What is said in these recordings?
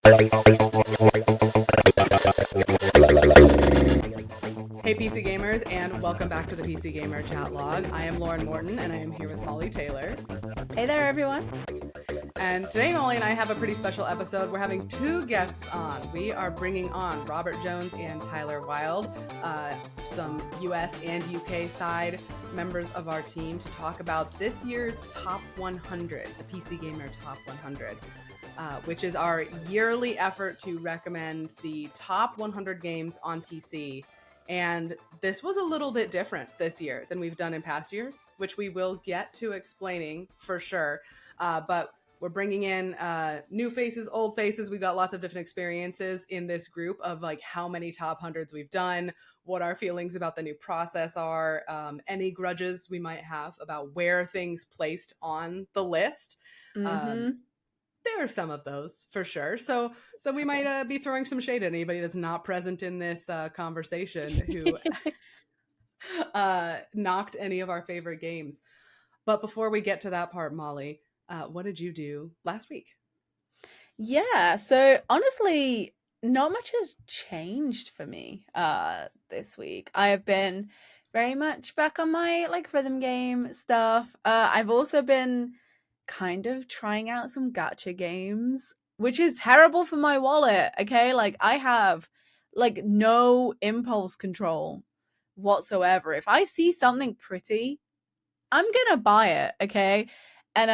Hey PC gamers, and welcome back to the PC Gamer Chat Log. I am Lauren Morton, and I am here with Mollie Taylor. Hey there, everyone. And today, Mollie and I have a pretty special episode. We're having two guests on. We are bringing on Robert Jones and Tyler Wilde, some US and UK side members of our team, to talk about this year's Top 100, the PC Gamer Top 100. Which is our yearly effort to recommend the top 100 games on PC. And this was a little bit different this year than we've done in past years, which we will get to explaining for sure. But we're bringing in new faces, old faces. We've got lots of different experiences in this group of like how many top hundreds we've done, what our feelings about the new process are, any grudges we might have about where things placed on the list. There are some of those for sure. So we might be throwing some shade at anybody that's not present in this conversation who knocked any of our favorite games. But before we get to that part, Mollie, what did you do last week? Yeah, so honestly, not much has changed for me this week. I have been very much back on my like rhythm game stuff. I've also been kind of trying out some gacha games, which is terrible for my wallet, okay? Like I have like no impulse control whatsoever. If I see something pretty, I'm gonna buy it, okay? And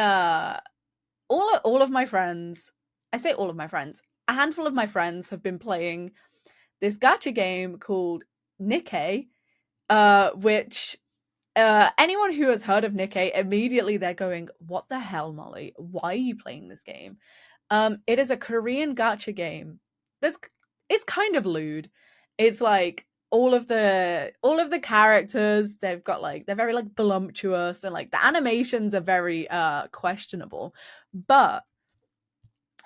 all of my friends, I say all of my friends, a handful of my friends have been playing this gacha game called Nikkei, which anyone who has heard of Nikkei, immediately they're going, what the hell, Mollie? Why are you playing this game? It is a Korean gacha game. It's kind of lewd. It's like all of the characters, they've got like, they're very like voluptuous, and like the animations are very questionable. But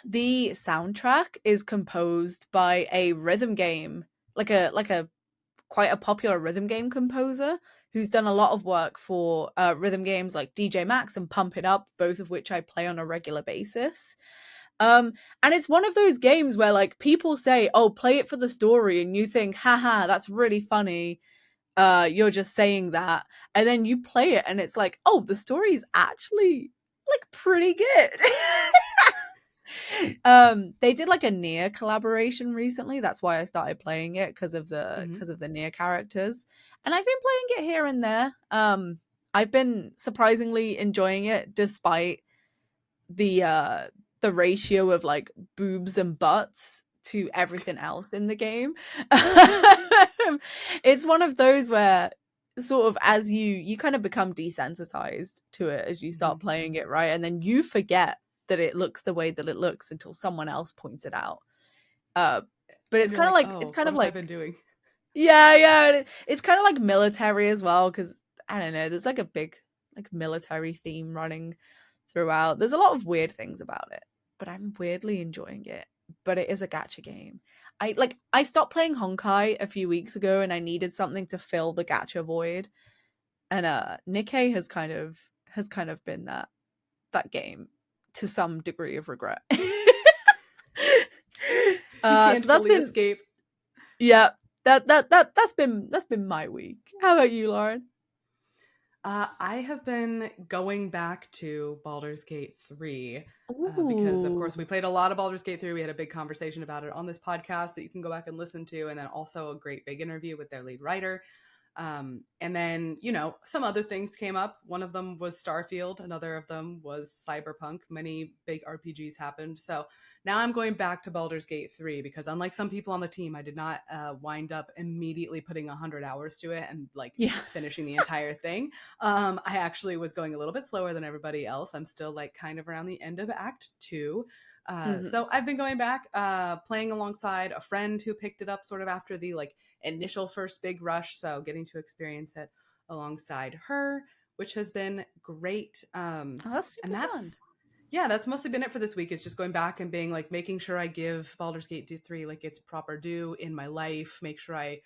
the soundtrack is composed by a rhythm game, like a quite a popular rhythm game composer who's done a lot of work for rhythm games like DJ Max and Pump It Up, both of which I play on a regular basis. And it's one of those games where like people say, oh, play it for the story, and you think, haha, that's really funny. You're just saying that. And then you play it and it's like, oh, the story is actually like pretty good. They did like a Nier collaboration recently. That's why I started playing it, because of the Nier characters. And I've been playing it here and there. I've been surprisingly enjoying it despite the ratio of like boobs and butts to everything else in the game. It's one of those where sort of as you kind of become desensitized to it as you start playing it, right? And then you forget that it looks the way that it looks until someone else points it out. But it's kind of like, oh, it's kind what of have like I been doing? yeah. It's kind of like military as well, because I don't know, there's like a big like military theme running throughout. There's a lot of weird things about it, but I'm weirdly enjoying it. But it is a gacha game. I stopped playing Honkai a few weeks ago, and I needed something to fill the gacha void. And Nikkei has kind of been that game to some degree of regret. You can't so that's fully been escape. yeah. That's been my week. How about you, Lauren? I have been going back to Baldur's Gate 3 because, of course, we played a lot of Baldur's Gate 3. We had a big conversation about it on this podcast that you can go back and listen to, and then also a great big interview with their lead writer. And then, you know, some other things came up. One of them was Starfield. Another of them was Cyberpunk. Many big RPGs happened. So now I'm going back to Baldur's Gate 3 because unlike some people on the team, I did not wind up immediately putting 100 hours to it and like finishing the entire thing. I actually was going a little bit slower than everybody else. I'm still like kind of around the end of Act 2. So I've been going back, playing alongside a friend who picked it up sort of after the like initial first big rush. So getting to experience it alongside her, which has been great. That's super fun. Yeah, that's mostly been it for this week. Is just going back and being like making sure I give Baldur's Gate 3 like its proper due in my life. Make sure I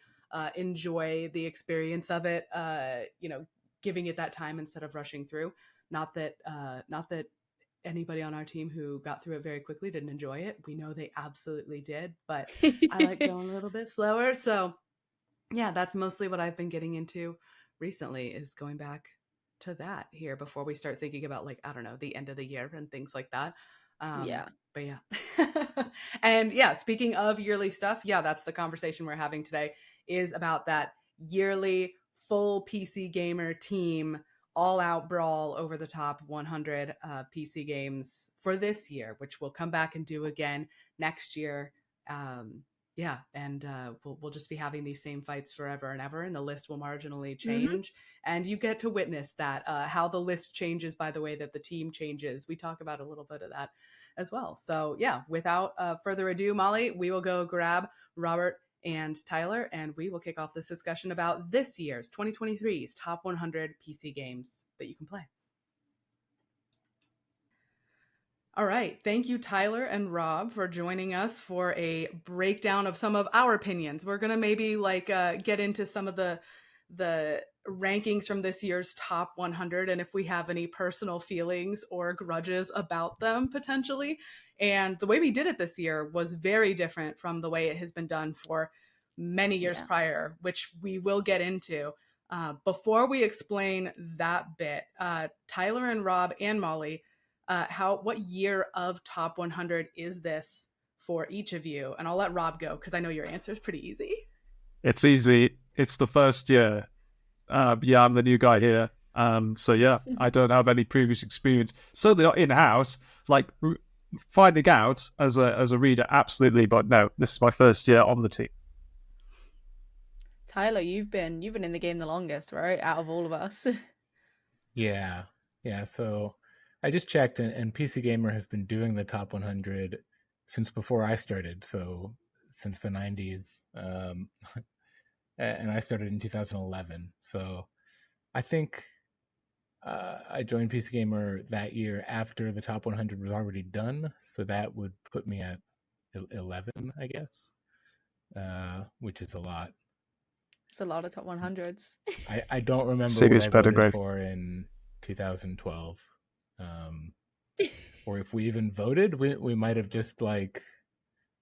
enjoy the experience of it. You know, giving it that time instead of rushing through. Not that anybody on our team who got through it very quickly didn't enjoy it. We know they absolutely did, but I like going a little bit slower. So yeah, that's mostly what I've been getting into recently, is going back to that here before we start thinking about, like, I don't know, the end of the year and things like that. Yeah. But yeah. And yeah, speaking of yearly stuff, yeah, that's the conversation we're having today, is about that yearly full PC gamer team all out brawl over the top 100 PC games for this year, which we'll come back and do again next year. Yeah, and we'll just be having these same fights forever and ever, and the list will marginally change. And you get to witness that, how the list changes by the way that the team changes. We talk about a little bit of that as well. So yeah, without further ado, Molly, we will go grab Robert and Tyler, and we will kick off this discussion about this year's 2023's top 100 PC games that you can play. All right. Thank you, Tyler and Rob, for joining us for a breakdown of some of our opinions. We're going to maybe get into some of the rankings from this year's top 100, and if we have any personal feelings or grudges about them potentially. And the way we did it this year was very different from the way it has been done for many years prior, which we will get into. Before we explain that bit, Tyler and Rob and Molly, what year of top 100 is this for each of you? And I'll let Rob go because I know your answer is pretty easy. It's easy. It's the first year. Yeah, I'm the new guy here. So yeah, I don't have any previous experience. Certainly not in-house. Like finding out as a reader, absolutely. But no, this is my first year on the team. Tyler, you've been in the game the longest, right? Out of all of us. Yeah. So I just checked, and PC Gamer has been doing the top 100 since before I started. So since the 90s, and I started in 2011. So I think I joined PC Gamer that year after the top 100 was already done. So that would put me at 11, I guess, which is a lot. It's a lot of top 100s. I don't remember what I voted for in 2012. Or if we even voted, we might have just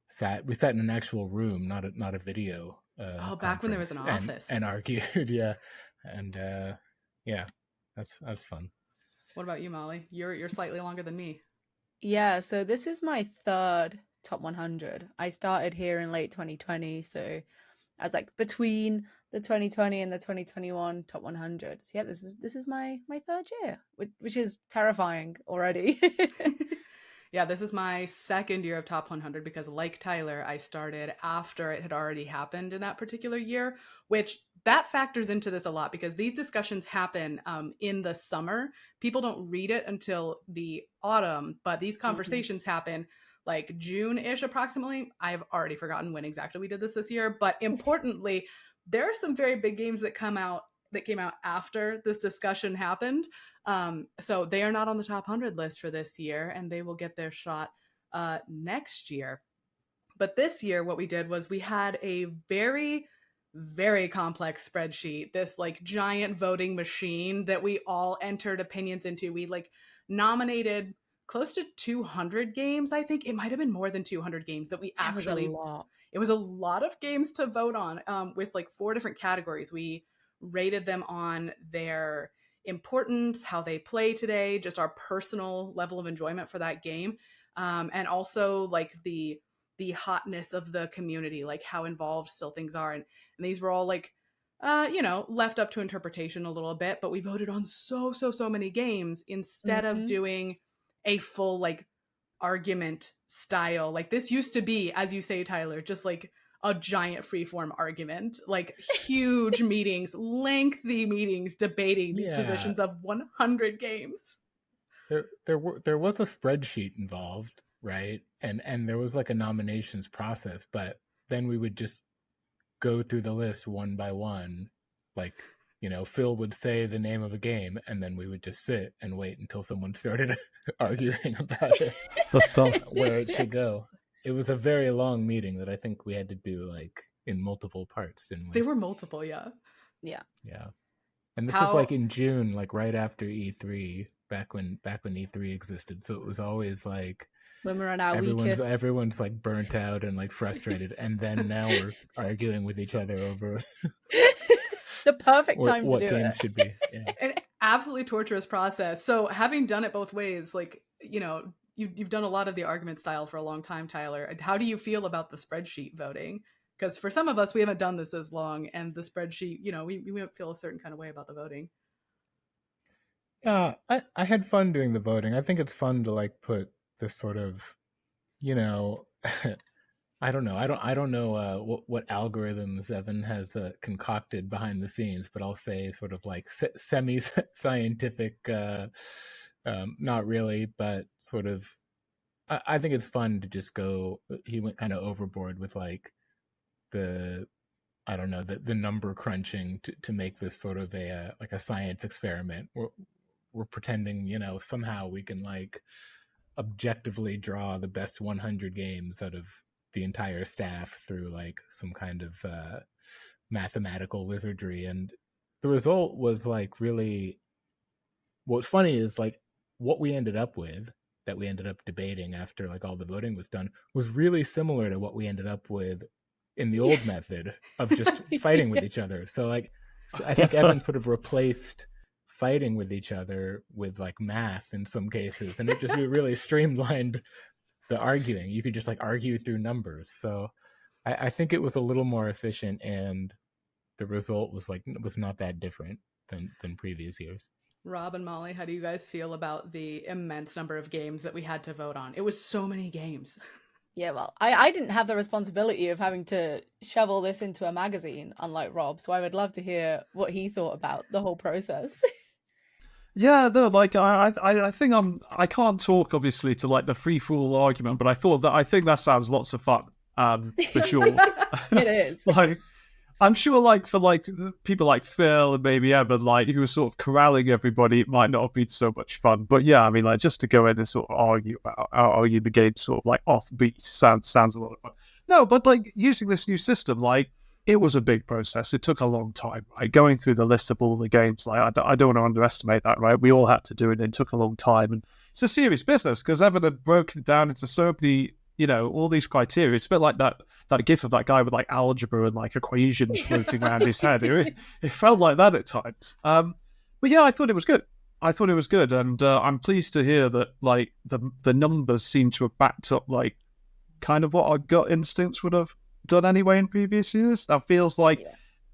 sat in an actual room, not a video. Back when there was an office, and argued. Yeah, and yeah, that's fun. What about you, Molly? You're slightly longer than me. Yeah, so this is my third top 100. I started here in late 2020, so I was between the 2020 and the 2021 top 100. So yeah, this is my third year, which is terrifying already. Yeah, this is my second year of top 100 because, like Tyler, I started after it had already happened in that particular year, which that factors into this a lot because these discussions happen in the summer. People don't read it until the autumn, but these conversations happen like June-ish approximately. I've already forgotten when exactly we did this year, but importantly, there are some very big games that came out after this discussion happened. So they are not on the top 100 list for this year, and they will get their shot next year. But this year, what we did was we had a very, very complex spreadsheet, this giant voting machine that we all entered opinions into. We nominated close to 200 games. I think it might have been more than 200 games that we actually. It was a lot of games to vote on, with 4 different categories. We rated them on their importance, how they play today, just our personal level of enjoyment for that game, and also the hotness of the community, how involved still things are. And these were all left up to interpretation a little bit, but we voted on so many games instead of doing a full argument style. This used to be, as you say, Tyler, just a giant freeform argument, huge meetings, lengthy meetings debating the positions of 100 games. There was a spreadsheet involved, right? And there was a nominations process, but then we would just go through the list one by one. Phil would say the name of a game, and then we would just sit and wait until someone started arguing about it, where it should go. It was a very long meeting that I think we had to do in multiple parts, didn't we? They were multiple, yeah. And this was in June, right after E3, back when E3 existed. So it was always like when we're on our everyone's like burnt out and like frustrated, and then now we're arguing with each other over the perfect time what to do games it. should be. Yeah. An absolutely torturous process. So having done it both ways, like, you know, you've done a lot of the argument style for a long time, Tyler. How do you feel about the spreadsheet voting? Because for some of us, we haven't done this as long, and the spreadsheet, you know, we might feel a certain kind of way about the voting. I had fun doing the voting. I think it's fun to like put this sort of, you know, I don't know. I don't know what algorithms Evan has concocted behind the scenes, but I'll say sort of like semi-scientific, not really, but sort of. I think it's fun to just go. He went kind of overboard with like the, I don't know, the number crunching to make this sort of a like a science experiment. We're pretending, you know, somehow we can like objectively draw the best 100 games out of the entire staff through like some kind of mathematical wizardry, and the result was like really. What's funny is like what we ended up with, that we ended up debating after like all the voting was done, was really similar to what we ended up with in the old method of just fighting with each other. So like, I think Evan sort of replaced fighting with each other with like math in some cases, and it just really streamlined the arguing. You could just like argue through numbers. So I think it was a little more efficient, and the result was not that different than previous years. Rob and Molly, how do you guys feel about the immense number of games that we had to vote on? It was so many games. Yeah, well, I didn't have the responsibility of having to shovel this into a magazine, unlike Rob, so I would love to hear what he thought about the whole process. Yeah, no, like I think I can't talk obviously to like the free for all argument, but I think that sounds lots of fun. For sure. It is. Like, I'm sure, like for like people like Phil and maybe Evan, like who were sort of corralling everybody, it might not have been so much fun. But yeah, I mean, like just to go in and sort of argue the game sort of like offbeat sounds a lot of fun. No, but like using this new system, like it was a big process. It took a long time, right? Going through the list of all the games, like I don't want to underestimate that, right? We all had to do it, and it took a long time, and it's a serious business because Evan had broken it down into so many, you know, all these criteria. It's a bit like that gif of that guy with like algebra and like equations floating around his head. It felt like that at times. But yeah, I thought it was good. And I'm pleased to hear that like the numbers seem to have backed up like kind of what our gut instincts would have done anyway in previous years. That feels like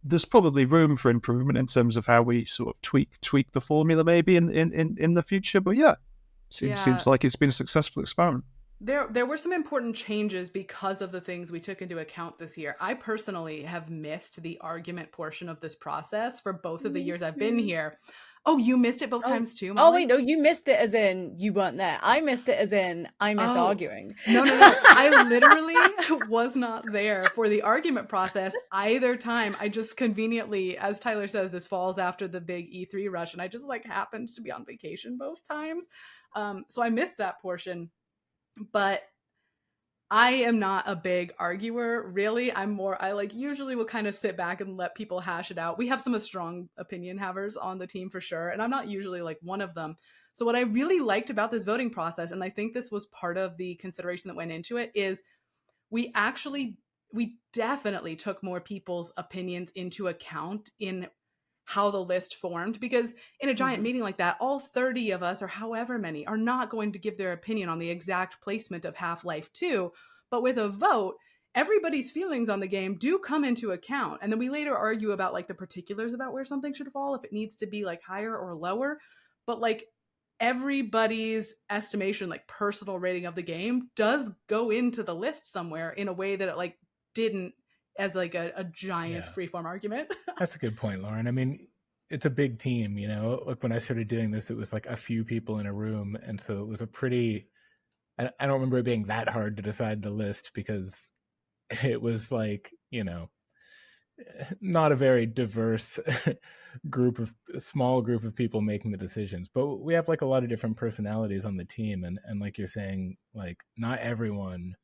there's probably room for improvement in terms of how we sort of tweak the formula maybe in the future. But yeah, seems like it's been a successful experiment. There were some important changes because of the things we took into account this year. I personally have missed the argument portion of this process for both of the years I've been here. Oh, you missed it both times too, Mollie? Oh, wait, no, you missed it as in you weren't there. I missed it as in I miss arguing. No. I literally was not there for the argument process either time. I just conveniently, as Tyler says, this falls after the big E3 rush, and I just like happened to be on vacation both times. So I missed that portion. But I am not a big arguer, really. I like usually will kind of sit back and let people hash it out. We have some strong opinion havers on the team for sure, and I'm not usually like one of them. So what I really liked about this voting process, and I think this was part of the consideration that went into it, is we definitely took more people's opinions into account in how the list formed, because in a giant meeting like that, all 30 of us or however many are not going to give their opinion on the exact placement of Half-Life 2. But with a vote, everybody's feelings on the game do come into account. And then we later argue about like the particulars about where something should fall, if it needs to be like higher or lower. But like everybody's estimation, like personal rating of the game does go into the list somewhere in a way that it like didn't as like a giant freeform argument. That's a good point, Lauren. I mean, it's a big team, you know. Like when I started doing this, it was like a few people in a room, and so it was a pretty. I don't remember it being that hard to decide the list because it was like, you know, not a very diverse small group of people making the decisions. But we have like a lot of different personalities on the team, and like you're saying, like not everyone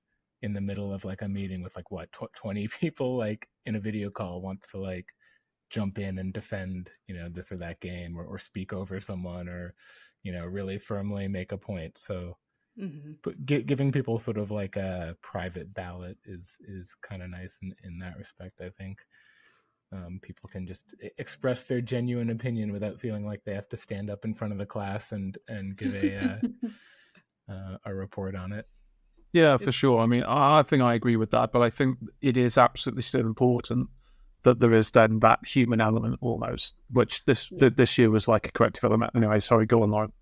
in the middle of like a meeting with like 20 people like in a video call wants to like jump in and defend, this or that game, or speak over someone, or, really firmly make a point. So but giving people sort of like a private ballot is kind of nice in that respect, I think. People can just express their genuine opinion without feeling like they have to stand up in front of the class and give a report on it. Yeah, for sure. I mean, I think I agree with that, but I think it is absolutely still important that there is then that human element almost, which this year was like a corrective element. Anyway, sorry, go on, Lauren.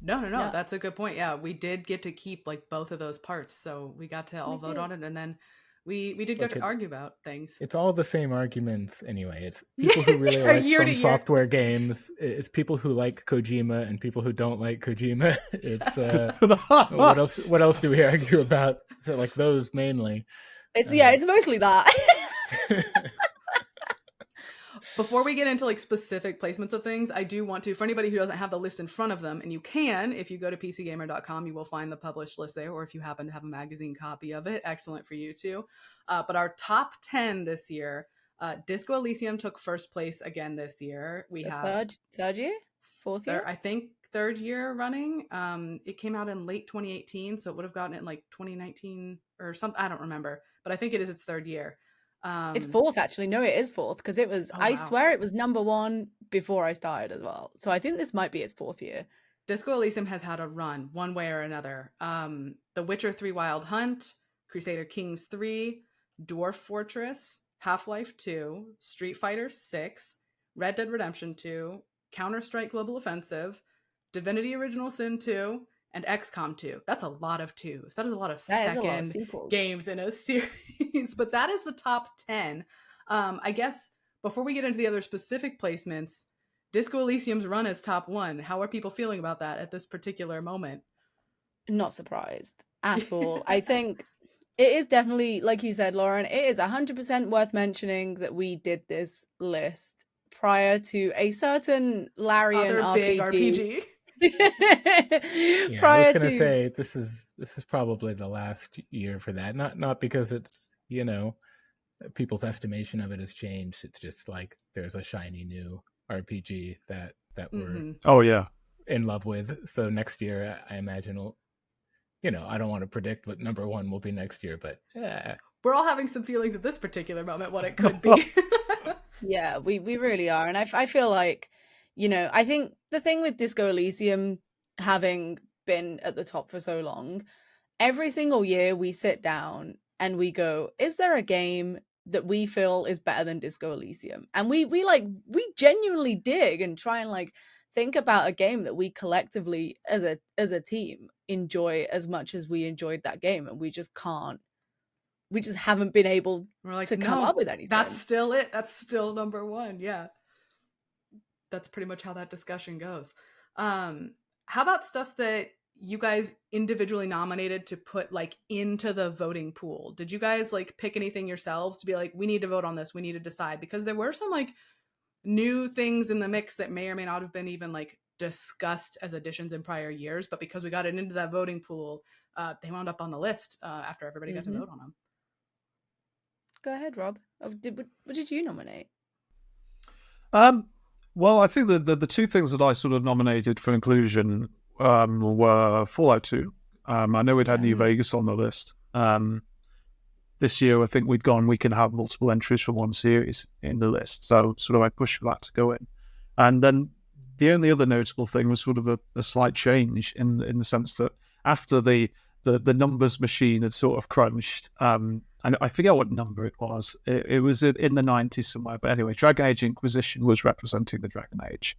No, that's a good point. Yeah, we did get to keep like both of those parts, so we got to all vote on it, and then we did get to argue about things. It's all the same arguments anyway. It's people who really like From Software games. It's people who like Kojima and people who don't like Kojima. It's what else do we argue about? So like those mainly. It's mostly that. Before we get into like specific placements of things, I do want to, for anybody who doesn't have the list in front of them, and you can, if you go to pcgamer.com, you will find the published list there, or if you happen to have a magazine copy of it, excellent for you too. But our top 10 this year, Disco Elysium took first place again this year. We have third year? Fourth year? I think third year running. It came out in late 2018, so it would have gotten it in like 2019 or something. I don't remember, but I think it is its third year. It's fourth, actually. No, it is fourth, because it was, I swear it was number one before I started as well. So I think this might be its fourth year. Disco Elysium has had a run one way or another. The Witcher 3 Wild Hunt, Crusader Kings 3, Dwarf Fortress, Half-Life 2, Street Fighter 6, Red Dead Redemption 2, Counter-Strike Global Offensive, Divinity Original Sin 2, and XCOM 2. That's a lot of twos. That is a lot of second games in a series. But that is the top 10. I guess before we get into the other specific placements, Disco Elysium's run is top 1. How are people feeling about that at this particular moment? Not surprised at all. I think it is definitely, like you said, Lauren, it is 100% worth mentioning that we did this list prior to a certain Larian big RPG. I was gonna say this is probably the last year for that. Not because it's people's estimation of it has changed. It's just like there's a shiny new RPG that we're in love with. So next year, I imagine I don't want to predict what number one will be next year, but we're all having some feelings at this particular moment what it could be. Yeah, we really are, and I feel like. I think the thing with Disco Elysium having been at the top for so long, every single year we sit down and we go, is there a game that we feel is better than Disco Elysium? And we genuinely dig and try and like think about a game that we collectively as a team enjoy as much as we enjoyed that game, and we just haven't been able to come up with anything. That's still it. That's still number one. Yeah. That's pretty much how that discussion goes. How about stuff that you guys individually nominated to put like into the voting pool? Did you guys like pick anything yourselves to be like, we need to vote on this, we need to decide? Because there were some like new things in the mix that may or may not have been even like discussed as additions in prior years, but because we got it into that voting pool, they wound up on the list after everybody got to vote on them. Go ahead, Rob. What did you nominate? Well, I think the two things that I sort of nominated for inclusion were Fallout 2. I know we'd had New Vegas on the list. This year, I think we can have multiple entries from one series in the list. So sort of I pushed for that to go in. And then the only other notable thing was sort of a slight change in the sense that after the numbers machine had sort of crunched, and I forget what number it was. It was in the 90s somewhere. But anyway, Dragon Age Inquisition was representing the Dragon Age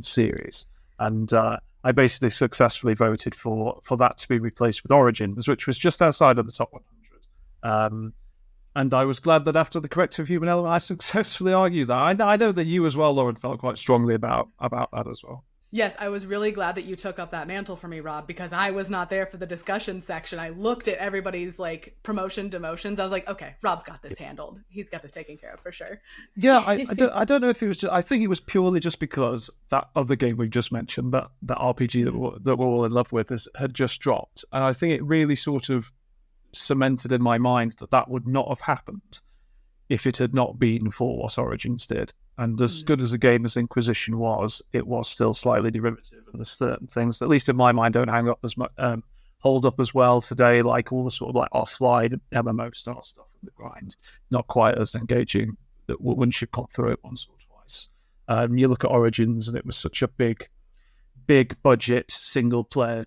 series. And I basically successfully voted for that to be replaced with Origins, which was just outside of the top 100. And I was glad that after the corrective human element, I successfully argued that. I know that you as well, Lauren, felt quite strongly about that as well. Yes, I was really glad that you took up that mantle for me, Rob, because I was not there for the discussion section. I looked at everybody's like promotion, demotions. I was like, okay, Rob's got this handled. He's got this taken care of for sure. Yeah, I don't know if it was I think it was purely just because that other game we just mentioned, that RPG that we're all in love with had just dropped. And I think it really sort of cemented in my mind that would not have happened if it had not been for what Origins did. And as good as a game as Inquisition was, it was still slightly derivative. And there's certain things that, at least in my mind, don't hang up as much, hold up as well today, like all the sort of like offline MMO style stuff in the grind. Not quite as engaging that once you've got through it once or twice. You look at Origins, and it was such a big budget single player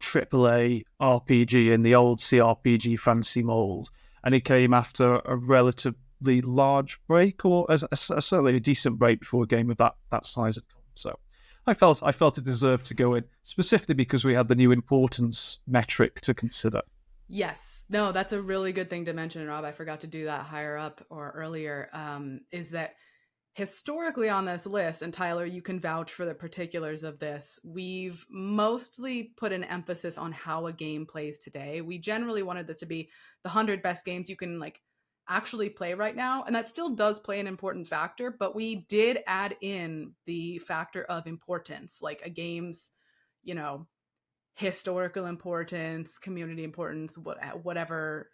AAA RPG in the old CRPG fantasy mold, and it came after a relatively large break, or certainly a decent break before a game of that size had come. So I felt it deserved to go in, specifically because we had the new importance metric to consider. Yes. No, that's a really good thing to mention, Rob. I forgot to do that higher up or earlier, is that historically on this list, and Tyler, you can vouch for the particulars of this, we've mostly put an emphasis on how a game plays today. We generally wanted this to be the 100 best games you can like actually play right now, and that still does play an important factor, but we did add in the factor of importance, like a game's, historical importance, community importance, whatever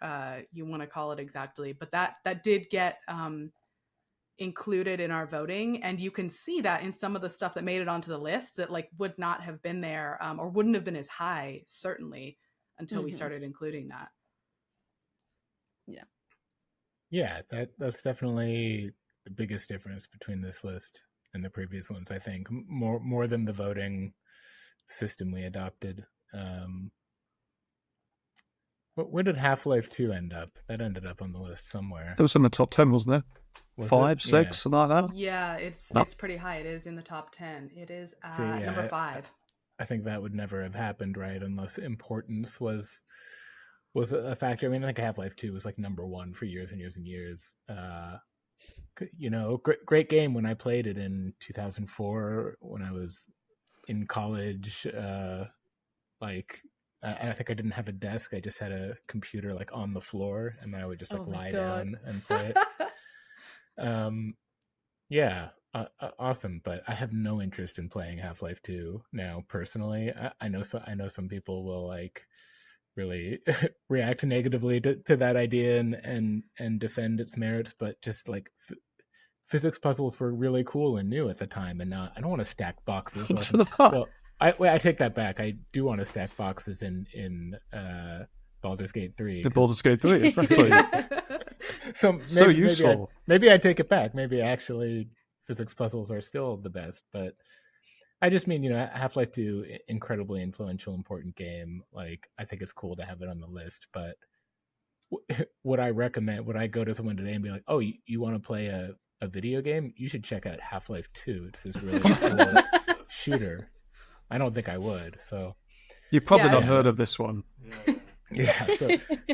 you want to call it exactly. But that did get included in our voting, and you can see that in some of the stuff that made it onto the list that like would not have been there, or wouldn't have been as high, certainly, until we started including that. Yeah, that's definitely the biggest difference between this list and the previous ones, I think. More than the voting system we adopted. But where did Half-Life 2 end up? That ended up on the list somewhere. That was in the top 10, wasn't it? Was 5, it? 6, something like that? Yeah, it's pretty high. It is in the top 10. It is at number 5. I think that would never have happened, right? Unless importance was a factor. I mean, like Half-Life 2 was like number 1 for years and years and years. Great game when I played it in 2004 when I was in college. I think I didn't have a desk. I just had a computer like on the floor, and I would just like lie down and play it. Awesome. But I have no interest in playing Half-Life 2 now personally. I know some people will like really react negatively to that idea and defend its merits, but just like physics puzzles were really cool and new at the time, and I don't want to stack boxes. Well, I take that back. I do want to stack boxes in Baldur's Gate 3. The Baldur's Gate 3, exactly. So useful. Maybe I take it back. Maybe actually physics puzzles are still the best, but I just mean, Half-Life 2, incredibly influential, important game. Like, I think it's cool to have it on the list, but would I go to someone today and be like, oh, you want to play a video game? You should check out Half-Life 2. It's this really cool shooter. I don't think I would. So you've probably not heard of this one. Yeah.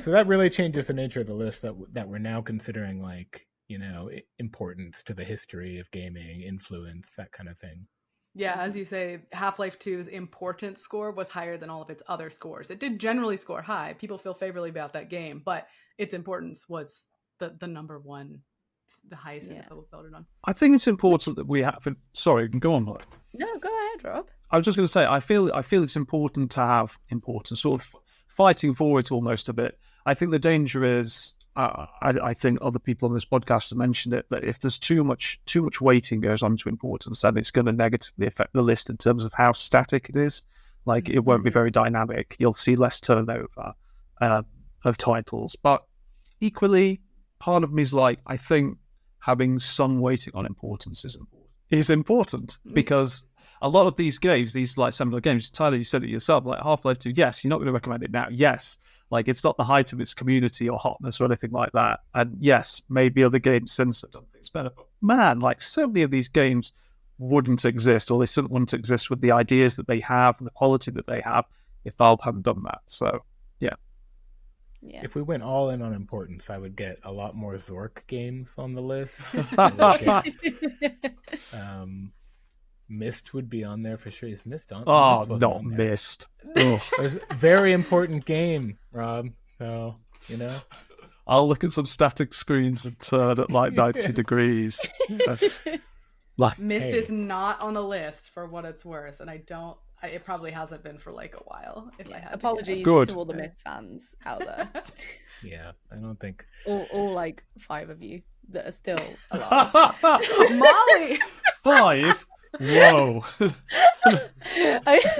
So that really changes the nature of the list that we're now considering, like, importance to the history of gaming, influence, that kind of thing. Yeah, as you say, Half-Life 2's importance score was higher than all of its other scores. It did generally score high. People feel favorably about that game, but its importance was the number one, the highest that people voted on. I think it's important that we have... Sorry, go on, Mollie. No, go ahead, Rob. I was just going to say, I feel it's important to have importance, sort of fighting for it almost a bit. I think the danger is... I think other people on this podcast have mentioned it, that if there's too much weighting goes on to importance, then it's going to negatively affect the list in terms of how static it is. Like, it won't be very dynamic. You'll see less turnover of titles. But equally, part of me is like, I think having some weighting on importance is important because a lot of these games, these like similar games, Tyler, you said it yourself, like Half-Life 2, yes, you're not going to recommend it now. Yes. Like, it's not the height of its community or hotness or anything like that. And yes, maybe other games since have done things better. But man, like, so many of these games wouldn't exist, or they wouldn't exist with the ideas that they have and the quality that they have if Valve hadn't done that. So, yeah. If we went all in on importance, I would get a lot more Zork games on the list. Myst would be on there for sure. Is Myst on? Oh, not Myst. It was a very important game, Rob. So, I'll look at some static screens and turn at like 90 degrees. Myst is not on the list for what it's worth, and it probably hasn't been for like a while. If I had apologies to all the Myst fans out there. Yeah, I don't think. All like 5 of you that are still alive. Mollie! 5? Whoa.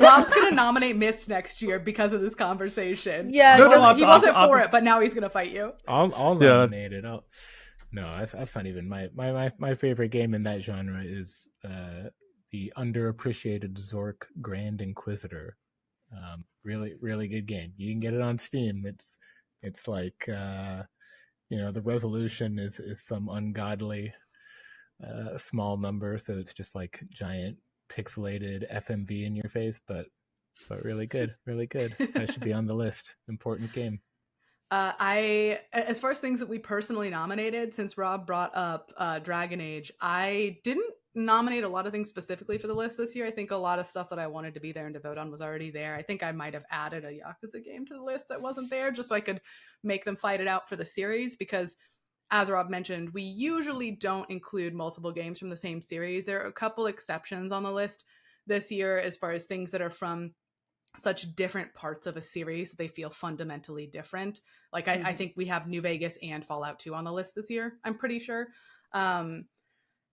Rob's gonna nominate Mist next year because of this conversation. Yeah, he wasn't for it, but now he's gonna fight you. I'll nominate it. No, that's not even my favorite game in that genre is the underappreciated Zork Grand Inquisitor. Really, really good game. You can get it on Steam. It's like the resolution is some ungodly small number, so it's just like giant pixelated FMV in your face, but really good, really good. That should be on the list. Important game. As far as things that we personally nominated, since Rob brought up Dragon Age, I didn't nominate a lot of things specifically for the list this year. I think a lot of stuff that I wanted to be there and to vote on was already there. I think I might have added a Yakuza game to the list that wasn't there, just so I could make them fight it out for the series, because as Rob mentioned, we usually don't include multiple games from the same series. There are a couple exceptions on the list this year as far as things that are from such different parts of a series that they feel fundamentally different. Like I think we have New Vegas and Fallout 2 on the list this year, I'm pretty sure.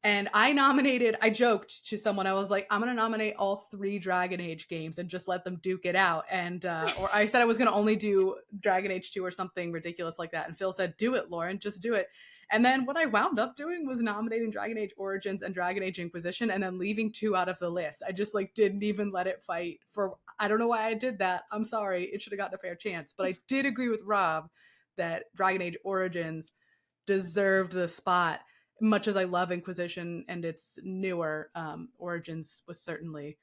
And I joked to someone, I was like, I'm going to nominate all 3 Dragon Age games and just let them duke it out. And, or I said I was going to only do Dragon Age 2 or something ridiculous like that. And Phil said, do it, Lauren, just do it. And then what I wound up doing was nominating Dragon Age Origins and Dragon Age Inquisition and then leaving 2 out of the list. I just didn't even let it fight for, I don't know why I did that. I'm sorry. It should have gotten a fair chance. But I did agree with Rob that Dragon Age Origins deserved the spot. Much as I love Inquisition and its newer, Origins was certainly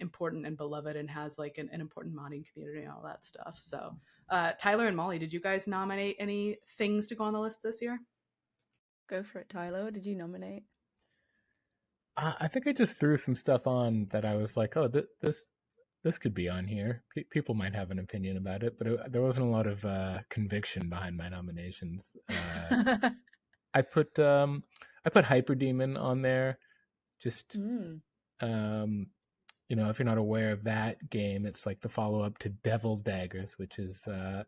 important and beloved and has an important modding community and all that stuff. So Tyler and Mollie, did you guys nominate any things to go on the list this year? Go for it, Tyler. What did you nominate? I think I just threw some stuff on that I was like, oh, this could be on here. People might have an opinion about it, but there wasn't a lot of conviction behind my nominations. I put Hyperdemon on there. Just if you're not aware of that game, it's like the follow-up to Devil Daggers, which is they're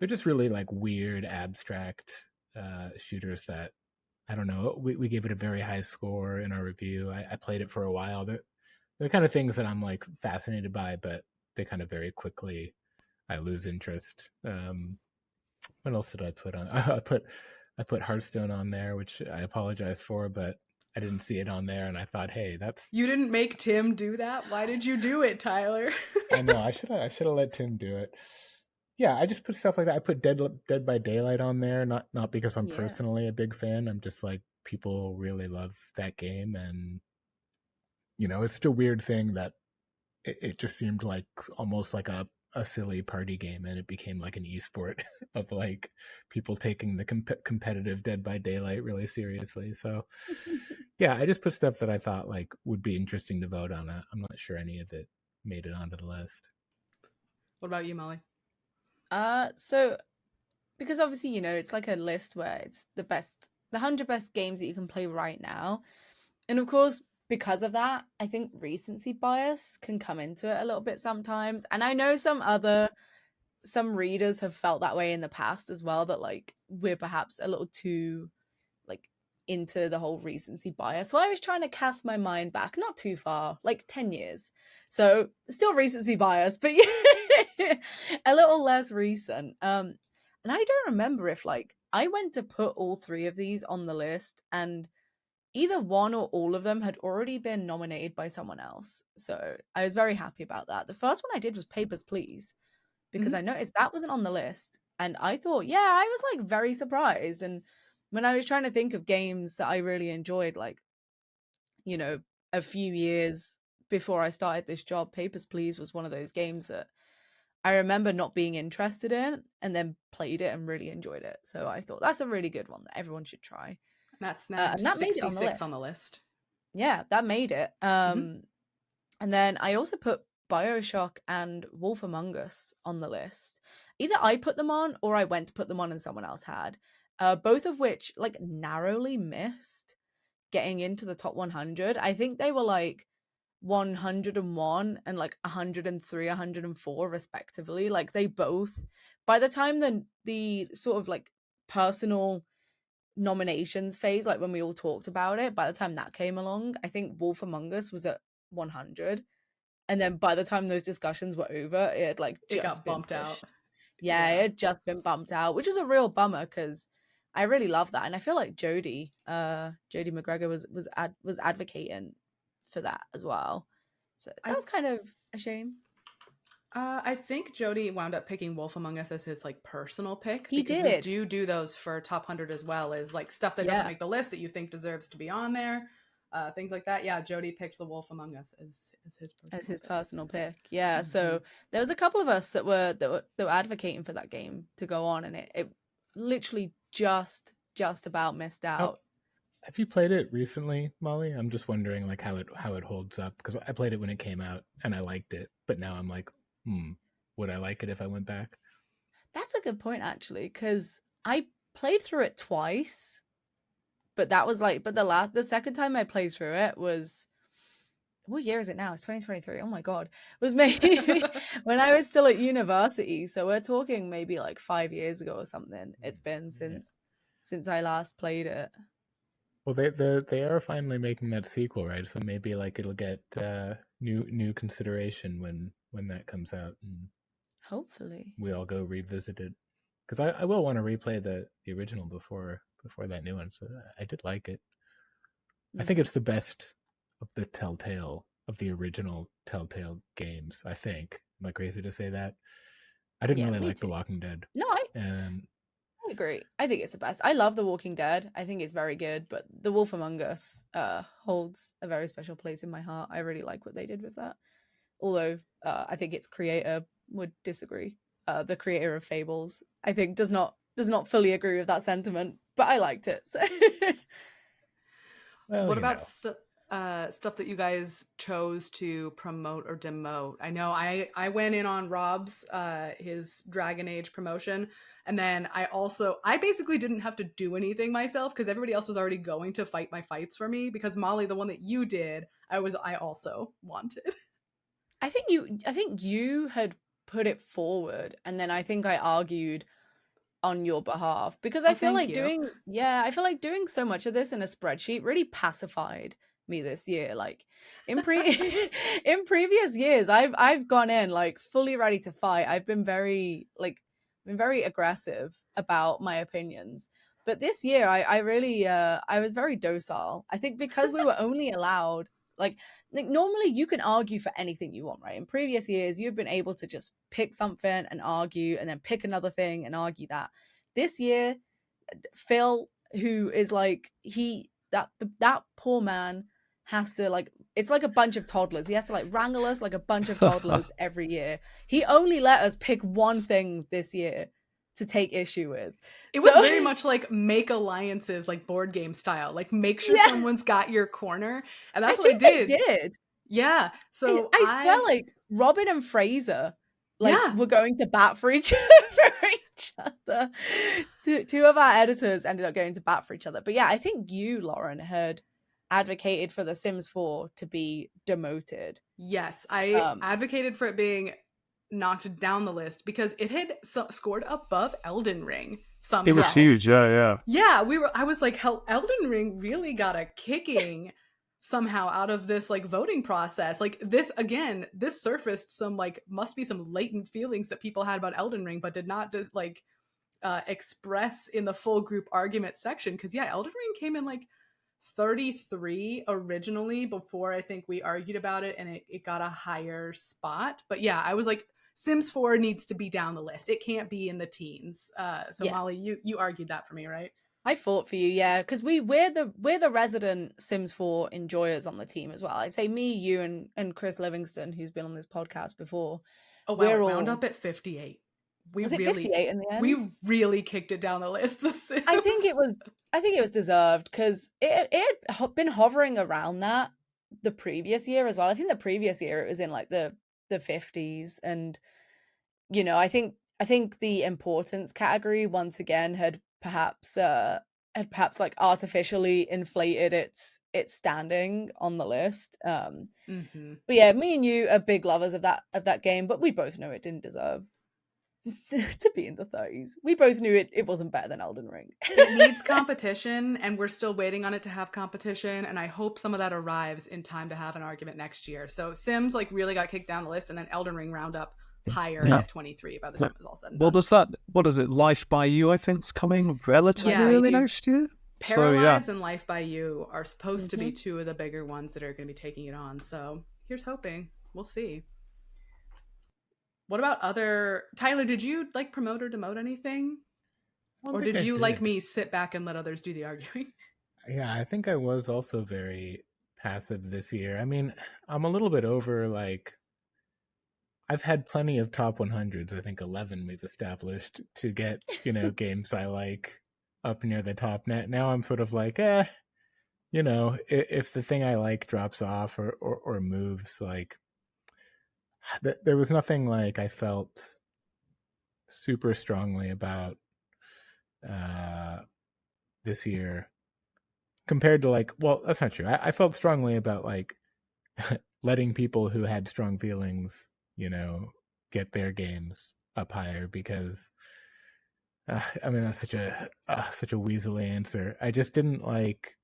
just really weird abstract shooters that, I don't know, we gave it a very high score in our review. I played it for a while. They're the kind of things that I'm fascinated by, but they kind of very quickly I lose interest. What else did I put on? I put Hearthstone on there, which I apologize for, but I didn't see it on there, and I thought, hey, that's... You didn't make Tim do that? Why did you do it, Tyler? I know, I should have let Tim do it. Yeah, I just put stuff like that. I put Dead by Daylight on there, not because I'm personally a big fan. I'm just people really love that game, and it's still a weird thing that it just seemed almost like a silly party game, and it became an esport of people taking the competitive Dead by Daylight really seriously. So yeah, I just put stuff that I thought would be interesting to vote on. I'm not sure any of it made it onto the list. What about you, Mollie? So because obviously it's a list where it's the 100 best games that you can play right now, and of course because of that, I think recency bias can come into it a little bit sometimes. And I know some readers have felt that way in the past as well, that we're perhaps a little too into the whole recency bias. So I was trying to cast my mind back, not too far, 10 years. So still recency bias, but a little less recent. And I don't remember if I went to put all 3 of these on the list and either one or all of them had already been nominated by someone else. So I was very happy about that. The first one I did was Papers, Please, because I noticed that wasn't on the list. And I thought, I was very surprised. And when I was trying to think of games that I really enjoyed, a few years before I started this job, Papers, Please was one of those games that I remember not being interested in and then played it and really enjoyed it. So I thought that's a really good one that everyone should try. That's now and that 66 made it on the list. Yeah, that made it. And then I also put BioShock and Wolf Among Us on the list. Either I put them on or I went to put them on and someone else had. Both of which narrowly missed getting into the top 100. I think they were 101 and 103, 104 respectively. They both by the time the sort of like personal nominations phase, like when we all talked about it, by the time that came along, I think Wolf Among Us was at 100, and then by the time those discussions were over, it had like It just got been bumped out. pushed. Yeah, it had just been bumped out, which was a real bummer because I really love that, and I feel like Jodie McGregor was advocating for that as well, so that was kind of a shame. I think Jody wound up picking Wolf Among Us as his like personal pick. He because did. we do those for top 100 as well, as like stuff that doesn't make the list that you think deserves to be on there, things like that. Yeah, Jody picked the Wolf Among Us as his personal pick. Yeah, so there was a couple of us that were advocating for that game to go on, and it literally just about missed out. Have you played it recently, Molly? I'm just wondering like how it holds up, because I played it when it came out and I liked it, but now I'm like, would I like it if I went back? That's a good point, actually, because I played through it twice, but that was like, the second time I played through it was, what year is it now? It's 2023. Oh my god, it was maybe when I was still at university. So we're talking maybe like 5 years ago or something. It's been since I last played it. Well, they are finally making that sequel, right? So maybe like it'll get new consideration when that comes out, and hopefully we all go revisit it, because I will want to replay the original before that new one. So I did like it. I think it's the best of the original Telltale games. I think. Am I crazy to say that? I didn't really like The Walking Dead. No, I agree. I think it's the best. I love The Walking Dead. I think it's very good, but The Wolf Among Us holds a very special place in my heart. I really like what they did with that. Although I think its creator would disagree. The creator of Fables, I think, does not fully agree with that sentiment, but I liked it. So well, what about stuff that you guys chose to promote or demote? I know I went in on Rob's his Dragon Age promotion, and then I basically didn't have to do anything myself because everybody else was already going to fight my fights for me, because Molly, the one that you did, I also wanted. I think you had put it forward, and then I think I argued on your behalf, because I feel like doing so much of this in a spreadsheet really pacified me this year. Like in previous years, I've gone in like fully ready to fight. I've been very aggressive about my opinions. But this year I really I was very docile. I think because we were only allowed like normally you can argue for anything you want, right? In previous years, you've been able to just pick something and argue, and then pick another thing and argue that. This year, Phil, who is like that poor man has to like, it's like a bunch of toddlers. He has to like wrangle us like a bunch of toddlers every year. He only let us pick one thing this year to take issue with. It was very much like make alliances, like board game style, like make sure someone's got your corner, and that's what I did. Yeah. So I swear, like Robin and Fraser, like were going to bat for each other. Two of our editors ended up going to bat for each other. But yeah, I think you, Lauren, had advocated for The Sims 4 to be demoted. Yes, I advocated for it being knocked down the list because it had scored above Elden Ring somehow. It was huge, yeah. Yeah, I was like, hell, Elden Ring really got a kicking somehow out of this like voting process. Like this surfaced some like must be some latent feelings that people had about Elden Ring, but did not just like express in the full group argument section. Because Elden Ring came in like 33 originally before I think we argued about it, and it got a higher spot. But yeah, I was like, Sims 4 needs to be down the list. It can't be in the teens. Molly, you argued that for me, right? I fought for you, yeah, because we're the resident Sims 4 enjoyers on the team as well. I'd say me, you, and Chris Livingston, who's been on this podcast before. Oh wow, it wound up at 58. Was it 58 in the end? We really kicked it down the list. I think it was deserved because it had been hovering around that the previous year as well. I think the previous year it was in like the 50s, and you know, I think the importance category once again had perhaps like artificially inflated its standing on the list. But yeah, me and you are big lovers of that game, but we both know it didn't deserve to be in the 30s. We both knew it wasn't better than Elden Ring. It needs competition, and we're still waiting on it to have competition, and I hope some of that arrives in time to have an argument next year. So Sims like really got kicked down the list, and then Elden Ring round up higher Yeah. at 23 by the time it's all said and Well, done. what is it? Life by You, I think, is coming relatively Yeah, early you- next year. Paralives and Life by You are supposed to be two of the bigger ones that are going to be taking it on. So here's hoping. We'll see. What about other... Tyler, did you like promote or demote anything? Or did you, like me, sit back and let others do the arguing? Yeah, I think I was also very passive this year. I mean, I'm a little bit over, like, I've had plenty of top 100s, I think 11 we've established, to get, games I like up near the top. Now I'm sort of like, if the thing I like drops off or moves, like, there was nothing like I felt super strongly about this year compared to like, well, that's not true. I felt strongly about like letting people who had strong feelings, get their games up higher because I mean, that's such a weaselly answer. I just didn't like.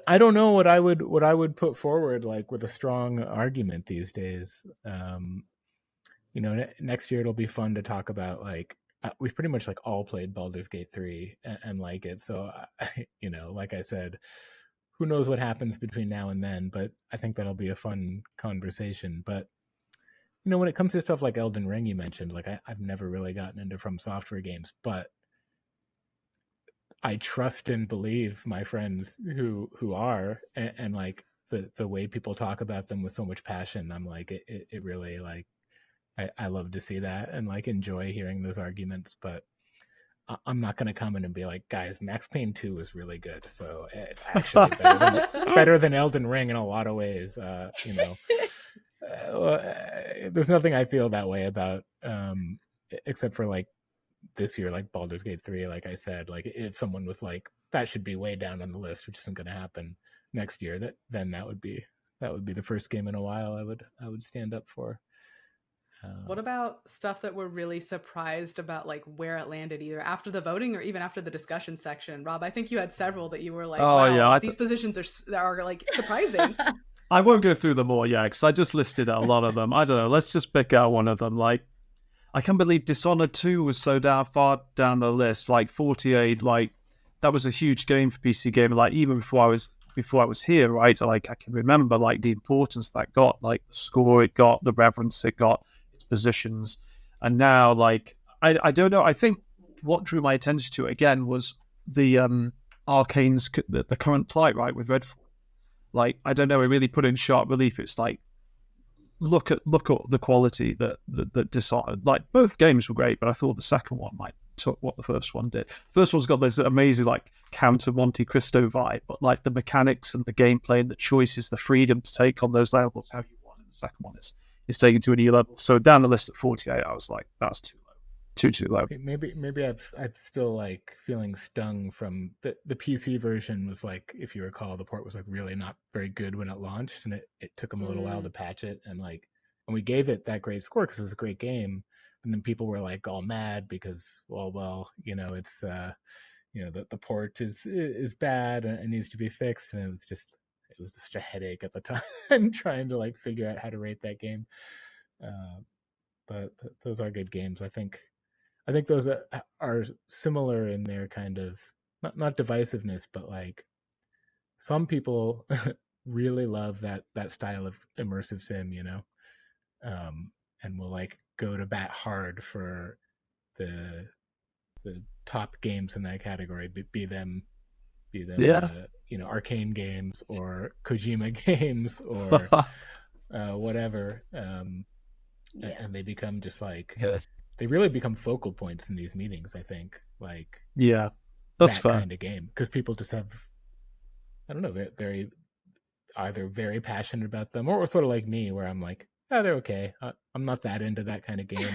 I don't know what I would put forward like with a strong argument these days. Next year it'll be fun to talk about like we've pretty much like all played Baldur's Gate 3 and like it. So like I said, who knows what happens between now and then? But I think that'll be a fun conversation. But when it comes to stuff like Elden Ring, you mentioned, like I've never really gotten into From Software games, but I trust and believe my friends who are, and like the way people talk about them with so much passion. I'm like, it really like, I love to see that and like enjoy hearing those arguments, but I'm not going to come in and be like, guys, Max Payne 2 is really good. So it's actually better than Elden Ring in a lot of ways. There's nothing I feel that way about, except for like this year, like Baldur's Gate 3, like I said, like if someone was like, that should be way down on the list, which isn't going to happen next year, that would be the first game in a while I would stand up for. What about stuff that we're really surprised about, like where it landed, either after the voting or even after the discussion section? Rob, I think you had several that you were like, these positions are like surprising. I won't go through them all, because I just listed a lot of them. I don't know. Let's just pick out one of them. Like, I can't believe Dishonored 2 was so far down the list. Like 48, like that was a huge game for PC Gamer. Like even before I was here, right? Like I can remember like the importance that got, like the score it got, the reverence it got, its positions, and now like I don't know. I think what drew my attention to it again was the Arcane's the current plight, right, with Redfall. Like I don't know, it really put in sharp relief. It's like look at the quality that Dishonored. Like both games were great, but I thought the second one like took what the first one did. First one's got this amazing like counter Monte Cristo vibe, but like the mechanics and the gameplay and the choices, the freedom to take on those levels how you want. And the second one is taken to a new level. So down the list at 48, I was like, that's too low. Too low. Maybe I'm still like feeling stung from the PC version was like, if you recall, the port was like really not very good when it launched, and it took them a little while to patch it, and we gave it that great score because it was a great game, and then people were like all mad because it's the port is bad and it needs to be fixed, and it was just a headache at the time trying to like figure out how to rate that game. But those are good games. I think those are similar in their kind of not divisiveness, but like some people really love that style of immersive sim, and will like go to bat hard for the top games in that category, be them Arcane games or Kojima games or whatever, and they become just like. They really become focal points in these meetings, I think. Like, that's that fair. kind of game, because people just have, I don't know, very either very passionate about them, or sort of like me, where I'm like, oh, they're okay. I'm not that into that kind of game.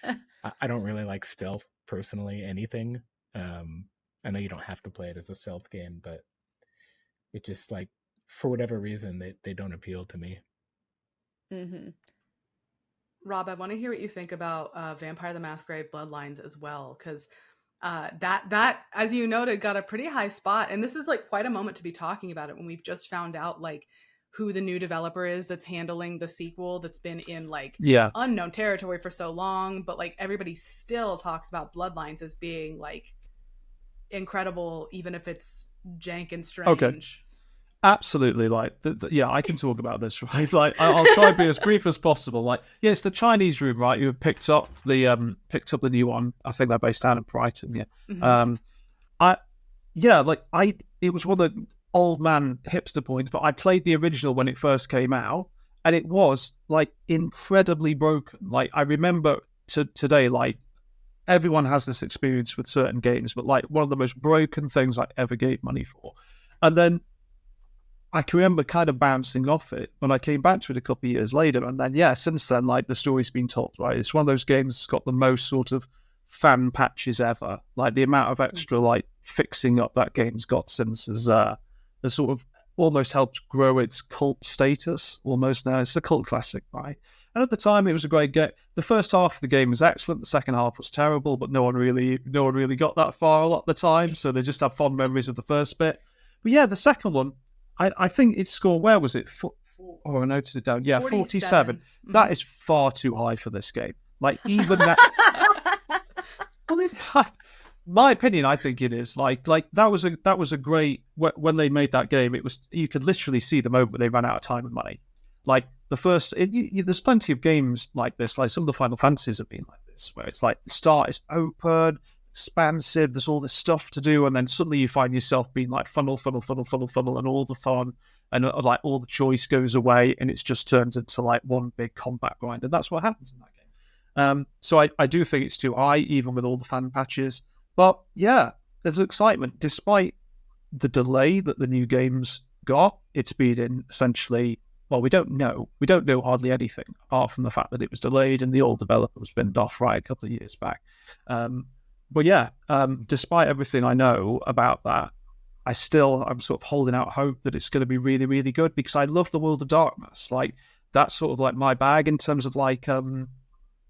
And I don't really like stealth personally. Anything. I know you don't have to play it as a stealth game, but it just like for whatever reason they don't appeal to me. Mm-hmm. Rob, I want to hear what you think about Vampire the Masquerade Bloodlines as well, because that as you noted got a pretty high spot, and this is like quite a moment to be talking about it when we've just found out like who the new developer is that's handling the sequel that's been in like unknown territory for so long, but like everybody still talks about Bloodlines as being like incredible, even if it's jank and strange. Okay. Absolutely, like, yeah, I can talk about this, right? Like, I'll try and be as brief as possible. Like, yeah, it's the Chinese room, right? Who have picked up the new one. I think they're based down in Brighton. Yeah, it was one of the old man hipster points, but I played the original when it first came out, and it was like incredibly broken. Like, I remember today, like, everyone has this experience with certain games, but like one of the most broken things I ever gave money for, and then I can remember kind of bouncing off it when I came back to it a couple of years later. And then, yeah, since then, like, the story's been told, right? It's one of those games that's got the most sort of fan patches ever. Like, the amount of extra, like, fixing up that game's got since has sort of almost helped grow its cult status almost now. It's a cult classic, right? And at the time, it was a great game. The first half of the game was excellent. The second half was terrible, but no one really got that far a lot of the time. So they just have fond memories of the first bit. But yeah, the second one, I think its score, where was it? I noted it down. Yeah, 47. Mm-hmm. That is far too high for this game. Like, even that... Well, my opinion, I think it is. Like that was a great... When they made that game, it was, you could literally see the moment they ran out of time and money. Like, the first... there's plenty of games like this. Like, some of the Final Fantasies have been like this, where it's like, the start is open, expansive, there's all this stuff to do, and then suddenly you find yourself being like funnel, and all the fun and like all the choice goes away, and it's just turns into like one big combat grind, and that's what happens in that game. So I do think it's too high, even with all the fan patches. But yeah, there's excitement despite the delay that the new game's got. It's been in essentially, well, we don't know hardly anything apart from the fact that it was delayed and the old developer was binned off right a couple of years back. But yeah, despite everything I know about that, I'm sort of holding out hope that it's going to be really, really good, because I love the World of Darkness. Like, that's sort of like my bag in terms of like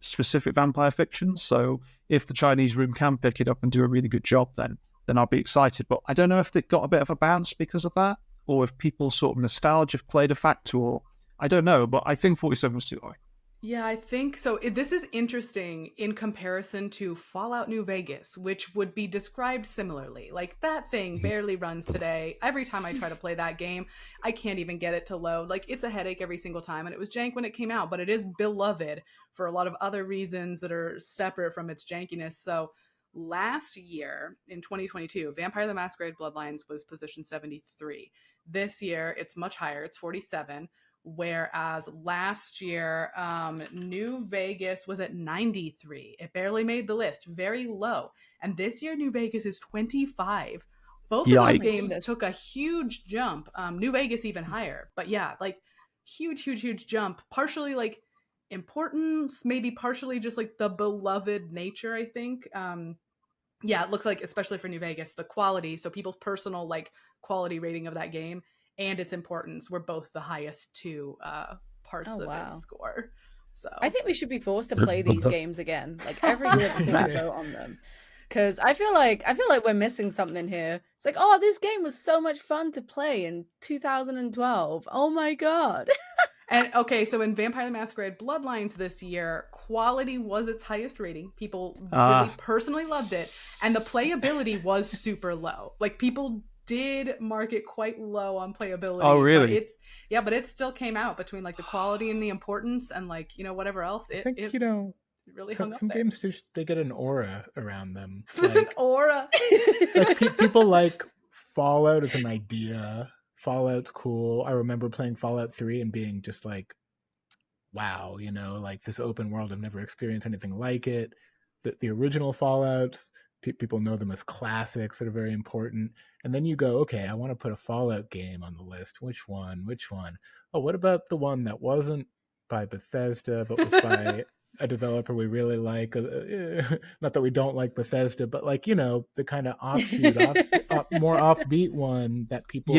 specific vampire fiction. So if the Chinese room can pick it up and do a really good job, then I'll be excited. But I don't know if it got a bit of a bounce because of that, or if people's sort of nostalgia played a factor, or I don't know. But I think 47 was too high. Yeah, I think so. This is interesting in comparison to Fallout New Vegas, which would be described similarly. Like, that thing barely runs today. Every time I try to play that game, I can't even get it to load. Like, it's a headache every single time, and it was jank when it came out, but it is beloved for a lot of other reasons that are separate from its jankiness. So last year, in 2022, Vampire the Masquerade Bloodlines was position 73. This year, it's much higher. It's 47. Whereas last year, New Vegas was at 93. It barely made the list, very low. And this year, New Vegas is 25. Both of those games took a huge jump. New Vegas even higher. But yeah, like, huge jump. Partially like importance, maybe partially just like the beloved nature, I think. Yeah, it looks like, especially for New Vegas, the quality, so people's personal like quality rating of that game and its importance were both the highest two parts of its score. So I think we should be forced to play these games again, like every year before we vote on them, because I feel like we're missing something here. It's like, oh, this game was so much fun to play in 2012. Oh my god. And okay, so in Vampire the Masquerade Bloodlines this year, quality was its highest rating. People really personally loved it, and the playability was super low. Like, people did mark it quite low on playability. Oh, really? But it still came out between like the quality and the importance and like, whatever else. It really hung up some there. games just, they get an aura around them. Like, aura. Like people like Fallout as an idea. Fallout's cool. I remember playing Fallout 3 and being just like, wow, like this open world, I've never experienced anything like it. The original Fallouts, people know them as classics that are very important. And then you go, okay, I want to put a Fallout game on the list. Which one? Oh, what about the one that wasn't by Bethesda, but was by a developer we really like? Not that we don't like Bethesda, but like, the kind of offshoot, more offbeat one that people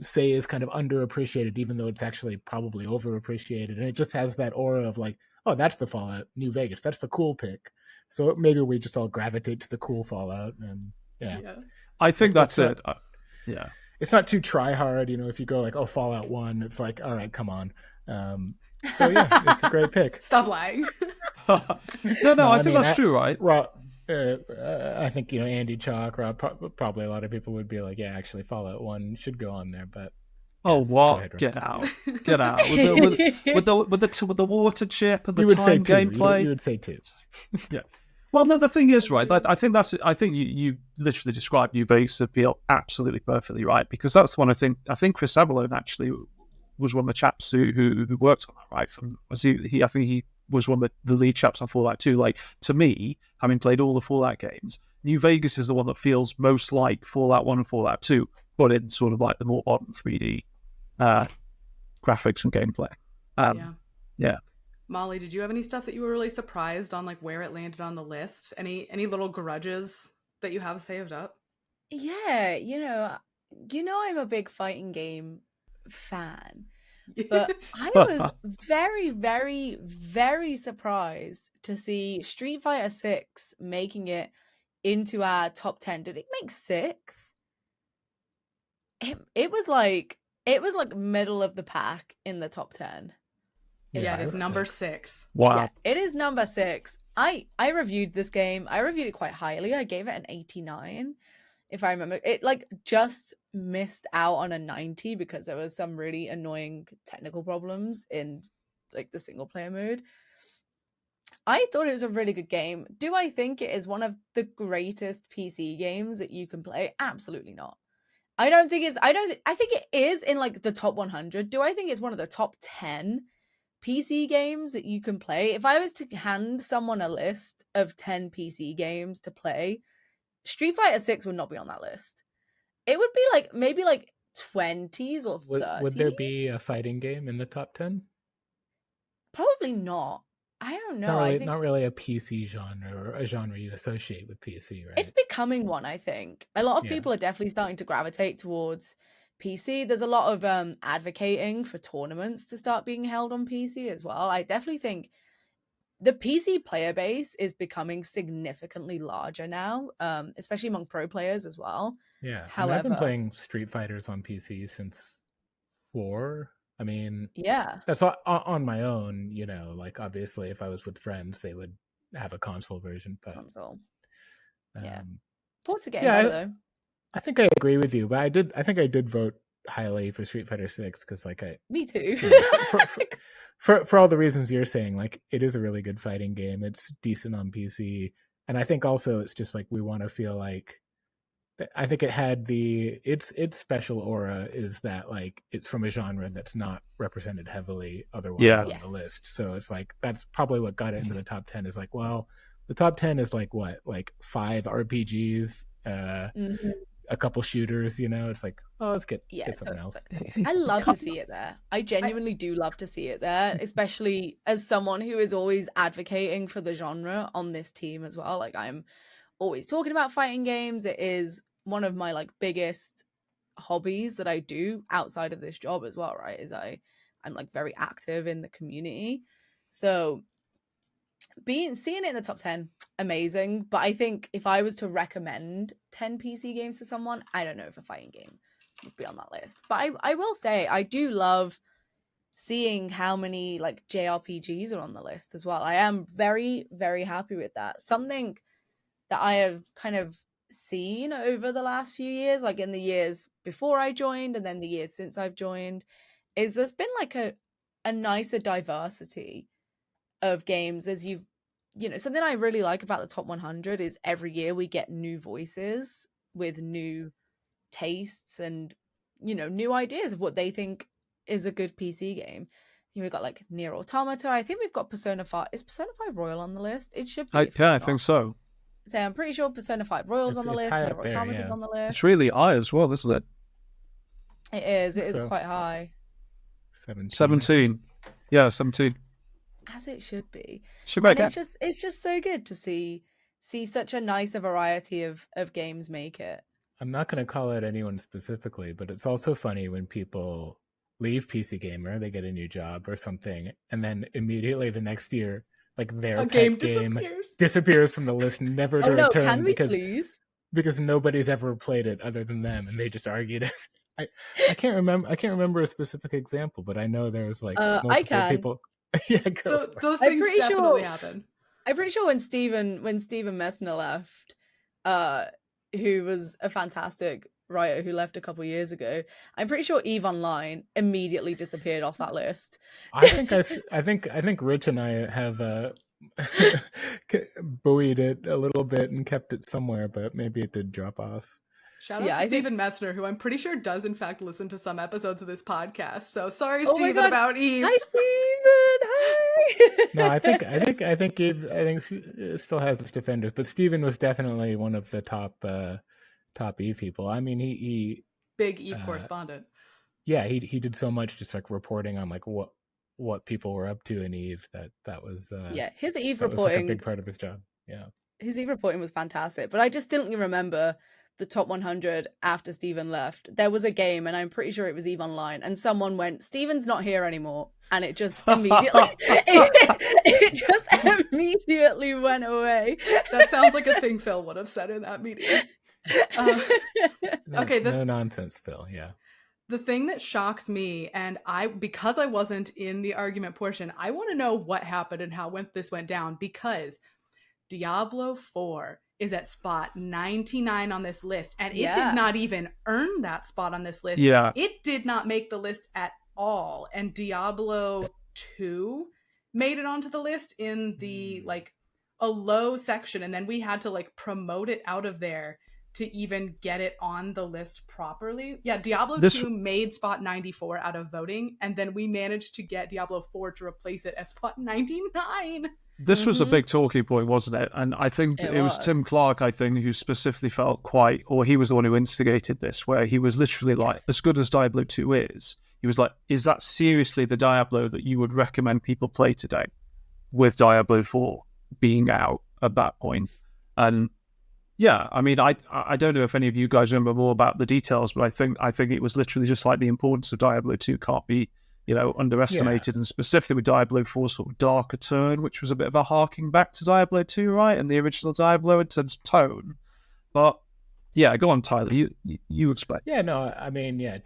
say is kind of underappreciated, even though it's actually probably overappreciated. And it just has that aura of like, oh, that's the Fallout New Vegas. That's the cool pick. So maybe we just all gravitate to the cool Fallout, and yeah. I think that's It's it. Yeah. It's not too try hard, if you go like, oh, Fallout 1, it's like, all right, come on. So yeah, it's a great pick. Stop lying. No, I think that's true, right? Rob, I think, Andy Chalk, Rob, probably a lot of people would be like, yeah, actually Fallout 1 should go on there, but oh, what? ahead, Get out! With the water chip and the time gameplay. You would say 2. Yeah. Well, no, the thing is, right? I think you literally described New Vegas appeal absolutely perfectly, right? Because that's the one I think Chris Avalone actually was one of the chaps who worked on that, right? I think he was one of the lead chaps on Fallout 2. Like, to me, having played all the Fallout games, New Vegas is the one that feels most like Fallout 1 and Fallout 2, but in sort of like the more modern 3D graphics and gameplay. Yeah. Mollie, did you have any stuff that you were really surprised on, like where it landed on the list? Any little grudges that you have saved up? Yeah, I'm a big fighting game fan, but I was very, very, very surprised to see Street Fighter 6 making it into our top 10. Did it make 6th? It was like middle of the pack in the top 10. Yeah, it is number 6. Wow. Yeah, it is number 6. I reviewed this game. I reviewed it quite highly. I gave it an 89, if I remember. It just missed out on a 90 because there was some really annoying technical problems in the single player mode. I thought it was a really good game. Do I think it is one of the greatest PC games that you can play? Absolutely not. I think it is in the top 100. Do I think it's one of the top 10 PC games that you can play? If I was to hand someone a list of 10 PC games to play, Street Fighter 6 would not be on that list. It would be maybe 20s or 30s. Would there be a fighting game in the top 10? Probably not. I don't know. Not really a PC genre or a genre you associate with PC, right? It's becoming one, I think. A lot of people are definitely starting to gravitate towards PC. There's a lot of advocating for tournaments to start being held on PC as well. I definitely think the PC player base is becoming significantly larger now, especially among pro players as well. Yeah. However, I've been playing Street Fighters on PC since 4. I mean, yeah, that's on my own, obviously if I was with friends, they would have a console version, but console. Yeah. Ports a game though. I think I agree with you, but I think I did vote highly for Street Fighter 6 because me too. for all the reasons you're saying, it is a really good fighting game. It's decent on PC, and I think also it's just we want to feel I think it had its special aura is that it's from a genre that's not represented heavily otherwise on the list. So it's that's probably what got it into the top 10 is well, the top 10 is what 5 RPGs, a couple shooters, it's let's get something else. I love to see it there. I genuinely do love to see it there, especially as someone who is always advocating for the genre on this team as well. I'm always talking about fighting games. It is one of my biggest hobbies that I do outside of this job as well, right? I'm very active in the community. So seeing it in the top 10, amazing. But I think if I was to recommend 10 PC games to someone, I don't know if a fighting game would be on that list. But I will say I do love seeing how many JRPGs are on the list as well. I am very, very happy with that. Something that I have kind of seen over the last few years, in the years before I joined and then the years since I've joined, is there's been a nicer diversity of games. As something I really like about the top 100 is every year we get new voices with new tastes and new ideas of what they think is a good PC game. We've got Nier Automata. I think we've got Persona 5. Is Persona 5 Royal on the list? It should be. I think so. So I'm pretty sure Persona 5 Royal's on the list. Nier Automata's on the list. It's really high as well, isn't it? It is. It is quite high. 17. Yeah, 17. As it should be. It's just so good to see such a nice variety of games make it. I'm not going to call out anyone specifically, but it's also funny when people leave PC Gamer, they get a new job or something, and then immediately the next year, like their A pet game game disappears. disappears from the list, never to Oh no, return can we please? because nobody's ever played it other than them, and they just argued it. I can't remember a specific example, but I know there's like I multiple can. people. Yeah, go for it. Those I'm things pretty definitely sure- happen. I'm pretty sure when Stephen Messner left, who was a fantastic writer who left a couple years ago, I'm pretty sure EVE Online immediately disappeared off that list. I think Rich and I have buoyed it a little bit and kept it somewhere, but maybe it did drop off. Shout out Yeah, to I think- Stephen Messner, who I'm pretty sure does in fact listen to some episodes of this podcast. So sorry, Oh my Stephen, God. about Eve. Hi, Stephen. Hi. No, I think Eve still has its defenders, but Steven was definitely one of the top Eve people. I mean, he Big Eve correspondent. he did so much just like reporting on like what people were up to in Eve that was Yeah, his Eve that was like a reporting. big part of his job. Yeah. His Eve reporting was fantastic, but I distinctly remember the top 100 after Steven left. There was a game, and I'm pretty sure it was EVE Online, and someone went, "Steven's not here anymore," and it just immediately, it just immediately went away. That sounds like a thing Phil would have said in that meeting. Okay, No nonsense, Phil. Yeah. The thing that shocks me, and because I wasn't in the argument portion, I want to know what happened and how this went down, because Diablo 4 is at spot 99 on this list, and it Yeah. did not even earn that spot on this list. Yeah. It did not make the list at all. And Diablo 2 made it onto the list in the like a low section, and then we had to like promote it out of there to even get it on the list properly. Yeah, Diablo 2 made spot 94 out of voting, and then we managed to get Diablo 4 to replace it at spot 99. This was a big talking point, wasn't it? And I think it was Tim Clark, I think, who specifically felt he was the one who instigated this, where he was literally like, as good as Diablo 2 is, he was like, is that seriously the Diablo that you would recommend people play today, with Diablo 4 being out at that point? And yeah, I mean, I don't know if any of you guys remember more about the details, but I think it was literally just like the importance of Diablo 2 can't be, underestimated, and specifically with Diablo 4's sort of darker turn, which was a bit of a harking back to Diablo 2, right, and the original Diablo in terms of tone. But yeah, go on, Tyler. You explain. Yeah, no, I mean, yeah,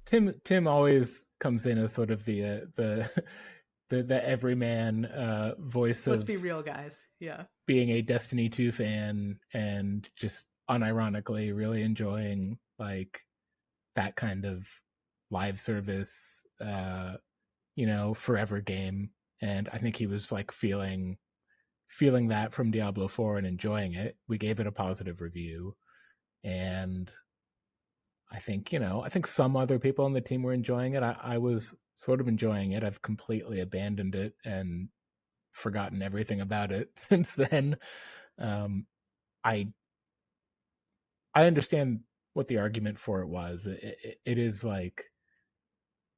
Tim always comes in as sort of the everyman voice. Let's be real, guys. Yeah, being a Destiny 2 fan and just unironically really enjoying like that kind of live service, forever game. And I think he was like feeling that from Diablo 4 and enjoying it. We gave it a positive review, and I think some other people on the team were enjoying it. I was sort of enjoying it. I've completely abandoned it and forgotten everything about it since then. I understand what the argument for it was. It is like,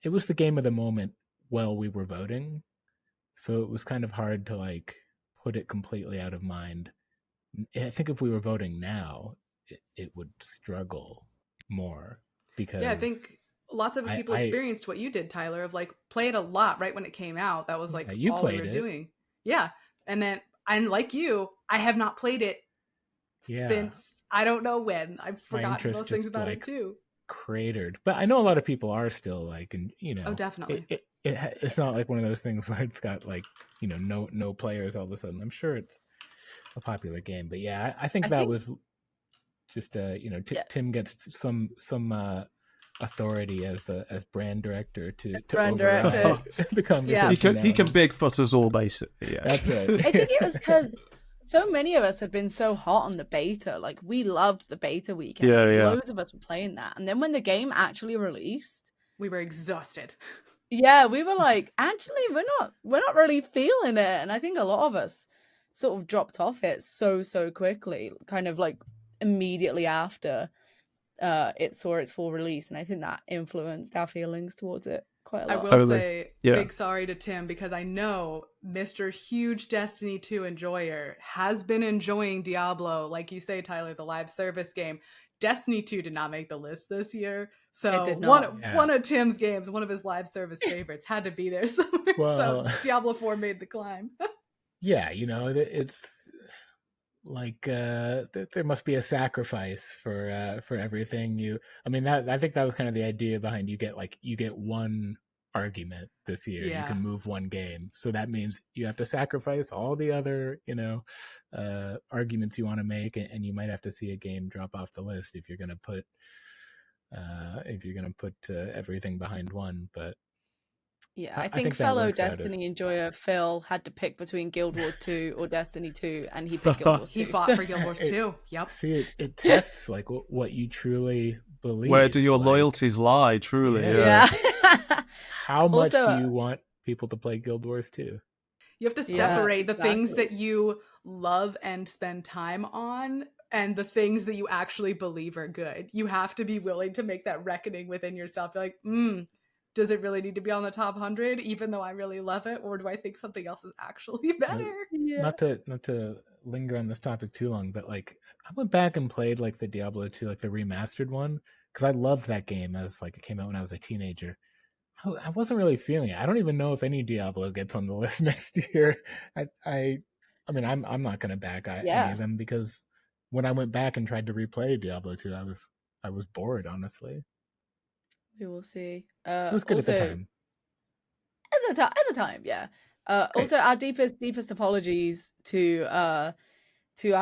it was the game of the moment while we were voting, so it was kind of hard to like put it completely out of mind. I think if we were voting now, it would struggle more, because yeah, I think lots of people experienced what you did, Tyler, of like play it a lot right when it came out. That was like all we were doing. Yeah, and then like you, I have not played it since I don't know when. I've forgotten most things about it too. Cratered, but I know a lot of people are still like, and oh, definitely. It's not like one of those things where it's got like no players all of a sudden. I'm sure it's a popular game, but yeah, I think was just Tim gets some authority as brand director to brand director the conversation. He can Bigfoot us all, basically. Yeah, that's right. I think it was because so many of us had been so hot on the beta. Like, we loved the beta weekend. Yeah. Loads of us were playing that. And then when the game actually released, we were exhausted. Yeah, we were like, actually, we're not really feeling it. And I think a lot of us sort of dropped off it so quickly, kind of like immediately after it saw its full release. And I think that influenced our feelings towards it quite a lot. I will say big sorry to Tim, because I know Mr. Huge Destiny 2 enjoyer has been enjoying Diablo, like you say, Tyler, the live service game, Destiny 2 did not make the list this year. So It did not. one of Tim's games, one of his live service favorites, had to be there somewhere. Well, so Diablo 4 made the climb. yeah, it's like there must be a sacrifice for everything. I mean, I think that was kind of the idea behind you get one argument this year. Yeah. You can move one game, so that means you have to sacrifice all the other arguments you want to make, and you might have to see a game drop off the list if you're going to put everything behind one. But Yeah, I think think that fellow works out Destiny enjoyer Phil had to pick between Guild Wars 2 or Destiny 2, and he picked Guild Wars 2. He fought for Guild Wars 2. Yep. See, it tests like what you truly believe. Where do your like, loyalties lie? Truly, Yeah. How much Also, do you want people to play Guild Wars 2? You have to separate the things that you love and spend time on and the things that you actually believe are good. You have to be willing to make that reckoning within yourself. You're like, does it really need to be on the top 100, even though I really love it? Or do I think something else is actually better? Yeah. Not to linger on this topic too long, but like I went back and played like the Diablo 2, like the remastered one, because I loved that game as like it came out when I was a teenager. I wasn't really feeling it. I don't even know if any Diablo gets on the list next year. I mean, I'm not going to back any of them, because when I went back and tried to replay Diablo 2, I was bored, honestly. We will see. It was good also, at the time. At the time, yeah. Also, our deepest apologies to our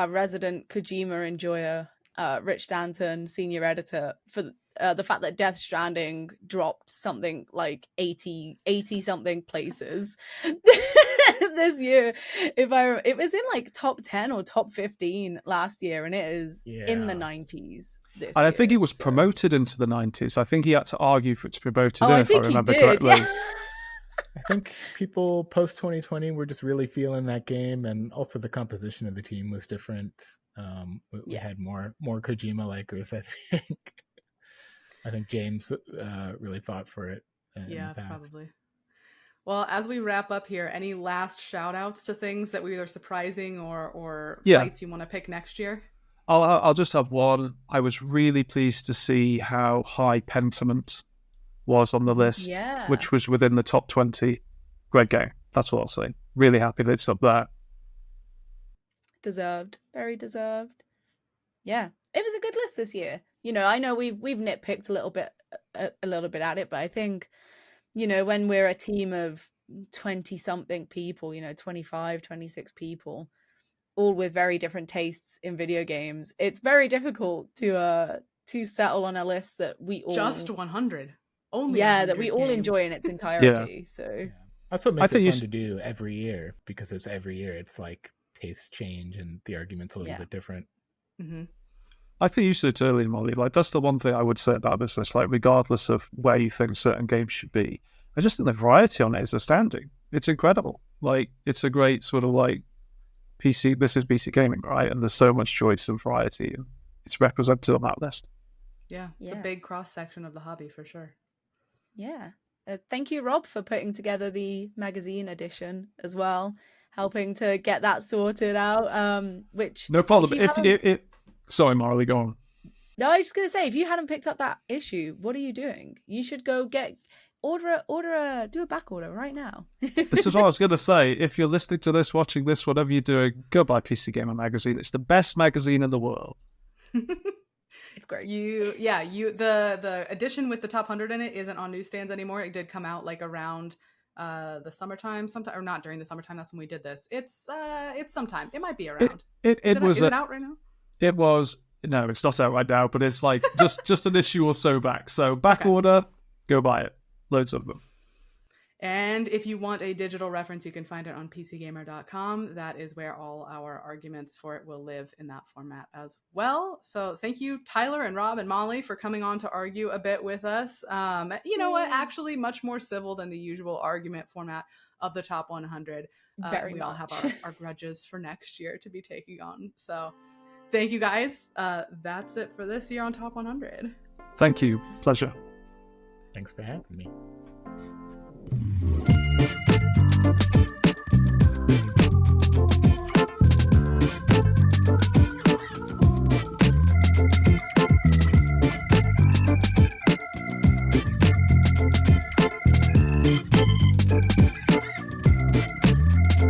resident Kojima enjoyer, Rich Danton, senior editor, for the fact that Death Stranding dropped something like 80 something places this year. It was in like top 10 or top 15 last year, and it is in the 90s this and year. I think he was promoted into the 90s. I think he had to argue for it to be promoted in, I if I remember correctly. Yeah. I think people post 2020 were just really feeling that game, and also the composition of the team was different. We had more Kojima likers, I think. I think James really fought for it in the past. Probably. Well, as we wrap up here, any last shout outs to things that were either surprising or fights you want to pick next year? I'll just have one. I was really pleased to see how high Pentiment was on the list, which was within the top 20. Great game. That's what I'll say. Really happy that it's up there. Deserved. Very deserved. Yeah. It was a good list this year. I know we've nitpicked a little bit at it, but I think, when we're a team of 20-something people, 25, 26 people, all with very different tastes in video games, it's very difficult to settle on a list that we all... Just 100. Only that we all enjoy in its entirety. So that's what makes it fun to do every year, because it's every year. It's like tastes change and the argument's a little bit different. Mm-hmm. I think you said it earlier, Mollie. Like, that's the one thing I would say about this list. Like, regardless of where you think certain games should be, I just think the variety on it is astounding. It's incredible. Like, it's a great sort of like PC. This is PC gaming, right? And there's so much choice and variety, and it's represented on that list. Yeah, it's a big cross section of the hobby for sure. Yeah. Thank you, Rob, for putting together the magazine edition as well, helping to get that sorted out. Which no problem. Sorry, Mollie, go on. No, I was just gonna say, if you hadn't picked up that issue, what are you doing? You should go do a back order right now. This is what I was gonna say. If you're listening to this, watching this, whatever you're doing, go buy PC Gamer magazine. It's the best magazine in the world. It's great. The edition with the top 100 in it isn't on newsstands anymore. It did come out like around the summertime, sometime, or not during the summertime. That's when we did this. It's sometime. It might be around. Is it out right now? It was. No, it's not out right now, but it's like just an issue or so back. So back order, go buy it. Loads of them. And if you want a digital reference, you can find it on pcgamer.com. That is where all our arguments for it will live, in that format as well. So thank you, Tyler and Rob and Mollie, for coming on to argue a bit with us. You know what? Actually, much more civil than the usual argument format of the top 100. We all have our grudges for next year to be taking on. So thank you, guys. That's it for this year on Top 100. Thank you. Pleasure. Thanks for having me.